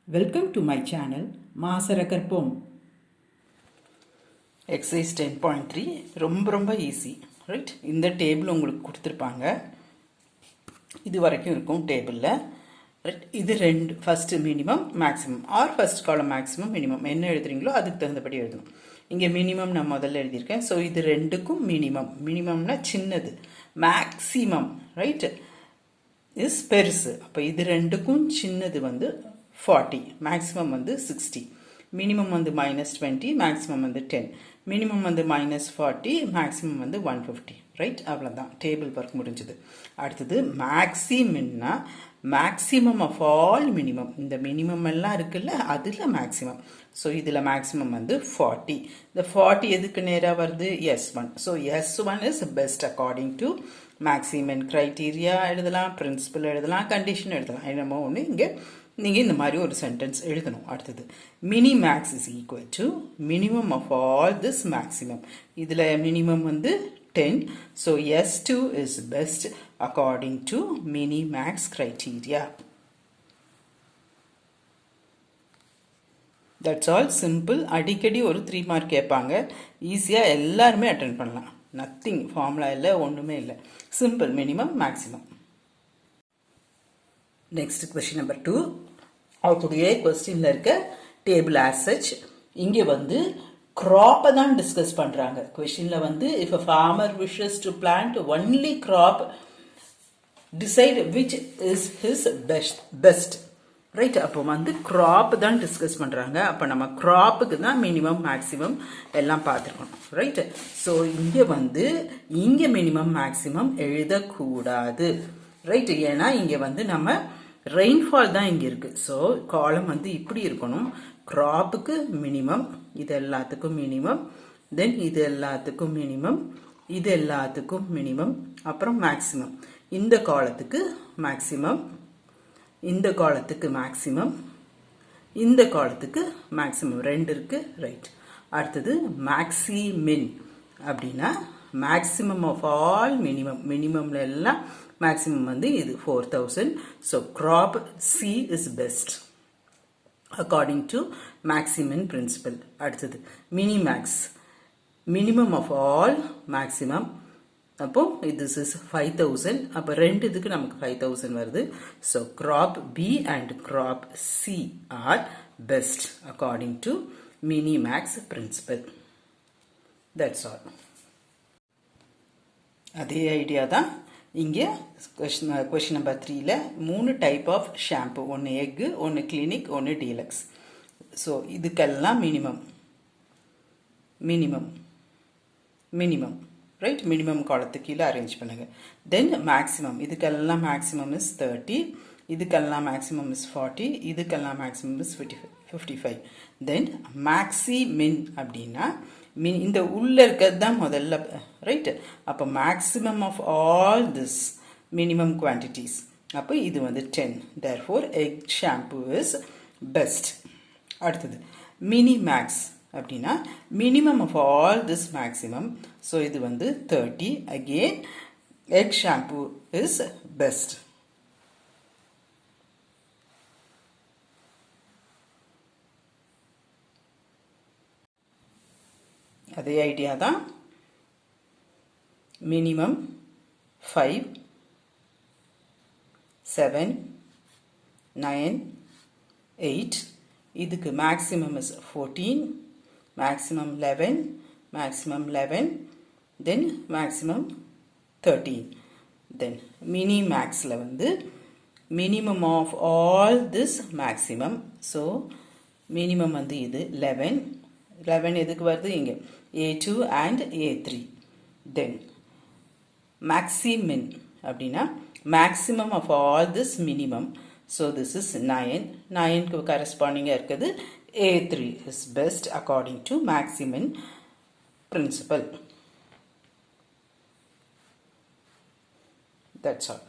Welcome to my channel Maasarakarpom. Exercise 10.3 ரொம்ப easy right. இந்த table உங்களுக்கு கொடுத்துருப்பாங்க, இது வரைக்கும் இருக்கும் டேபிளில் ரைட். இது ரெண்டு first minimum maximum R first காலம் மேக்ஸிமம் மினிமம் என்ன எழுதுறீங்களோ அதுக்கு தகுந்தபடி எழுதணும். இங்கே மினிமம் நான் முதல்ல எழுதியிருக்கேன். ஸோ இது ரெண்டுக்கும் மினிமம்னா சின்னது, மேக்ஸிமம் ரைட் இஸ் பெருசு. அப்போ இது ரெண்டுக்கும் சின்னது வந்து 40, மேக்ஸிமம் வந்து 60, மினிமம் வந்து -20, மேக்ஸிமம் வந்து 10, மினிமம் வந்து -40, மேக்ஸிமம் வந்து 150 ரைட். அவ்வளோதான், டேபிள் ஒர்க் முடிஞ்சது. அடுத்தது மேக்ஸிமம்னா மேக்ஸிமம் ஆஃப் ஆல் மினிமம். இந்த மினிமம் எல்லாம் இருக்குல்ல, அதில் மேக்ஸிமம். ஸோ இதில் மேக்ஸிமம் வந்து 40. இந்த 40 எதுக்கு நேராக வருது? S1. So S1 is best according to maximum criteria எழுதலாம், பிரின்சிபல் எழுதலாம், கண்டிஷன் எழுதலாம். என்னமோ ஒன்று இங்கே நீங்கள் இந்த மாதிரி ஒரு சென்டென்ஸ் எழுதணும். அடுத்தது minimax is equal to minimum of all this maximum. இதில் மினிமம் வந்து 10. So S2 is best according to minimax criteria. That's all, simple. அடிக்கடி ஒரு 3 மார்க் கேட்பாங்க, ஈஸியாக எல்லாருமே அட்டென்ட் பண்ணலாம். நத்திங் ஃபார்முலா இல்லை, ஒன்றுமே இல்லை, simple. Minimum maximum. Next question number 2. அவருடைய கொஸ்டின்ல இருக்க டேபிள் ஆஸ் சச். இங்கே வந்து கிராப்பை தான் டிஸ்கஸ் பண்ணுறாங்க. கொஸ்டினில் வந்து if a farmer wishes to plant only crop, decide which is his best right. அப்போ வந்து கிராப் தான் டிஸ்கஸ் பண்ணுறாங்க. அப்போ நம்ம கிராப்புக்கு தான் மினிமம் மேக்ஸிமம் எல்லாம் பார்த்துருக்கணும் ரைட். ஸோ இங்கே வந்து இங்கே மினிமம் மேக்ஸிமம் எழுதக்கூடாது ரைட். ஏன்னா இங்கே வந்து நம்ம ரெயின்ஃபால் தான் இங்கே இருக்குது. ஸோ காலம் வந்து இப்படி இருக்கணும். கிராப்புக்கு மினிமம், இது எல்லாத்துக்கும் மினிமம், தென் இது எல்லாத்துக்கும் மினிமம், இது எல்லாத்துக்கும் மினிமம், அப்புறம் மேக்ஸிமம். இந்த காலத்துக்கு மேக்ஸிமம், இந்த காலத்துக்கு மேக்ஸிமம், இந்த காலத்துக்கு மேக்ஸிமம், ரெண்டு இருக்கு ரைட். அடுத்தது மேக்ஸிமின் அப்படின்னா மேக்ஸிமம் ஆஃப் ஆல் மினிமம். மினிமம்ல எல்லாம் மேக்ஸிமம் வந்து இது 4000. So crop C is best according to Maximin principle. அடுத்தது minimax, minimum of all maximum. அப்போ this is 5000. அப்போ ரெண்டு இதுக்கு நமக்கு 5000 வருது. So crop B and crop C are best according to Minimax principle. That's all. அதே ஐடியா தான் இங்கே கொஸ்டின் நம்பர் 3ல 3 டைப் ஆஃப் ஷாம்பு, ஒன்று எக்கு, ஒன்று கிளினிக், ஒன்று டீலக்ஸ். ஸோ இதுக்கெல்லாம் minimum minimum minimum right. Minimum காலத்துக்கு கீழே அரேஞ்ச் பண்ணுங்க. தென் மேக்ஸிமம், இதுக்கெல்லாம் மேக்ஸிமம் இஸ் 30, இதுக்கெல்லாம் மேக்ஸிமம் இஸ் 40, இதுக்கெல்லாம் மேக்ஸிமம் இஸ் 55. தென் மேக்ஸிமின் அப்படின்னா இந்த உள்ள இருக்கிறது தான் முதல்ல ரைட். அப்போ maximum of all this minimum quantities. அப்போ இது வந்து 10. Therefore egg shampoo is best. அடுத்தது மினிமேக்ஸ் அப்படின்னா minimum of all this maximum. So இது வந்து 30. Again egg shampoo is best. அதே ஐடியா தான். மினிமம் 5, 7, 9, 8. இதுக்கு maximum is 14, maximum 11, maximum 11, then maximum 13. Then மினிமேக்ஸில் வந்து minimum of all this maximum. So minimum வந்து இது 11. 11 எதுக்கு வருது? இங்கே A2 and A3. Then maximin அப்படின்னா maximum of all this minimum. So this is 9. 9க்கு கரஸ்பாண்டிங்காக இருக்குது A3 is best according to maximin principle. That's all.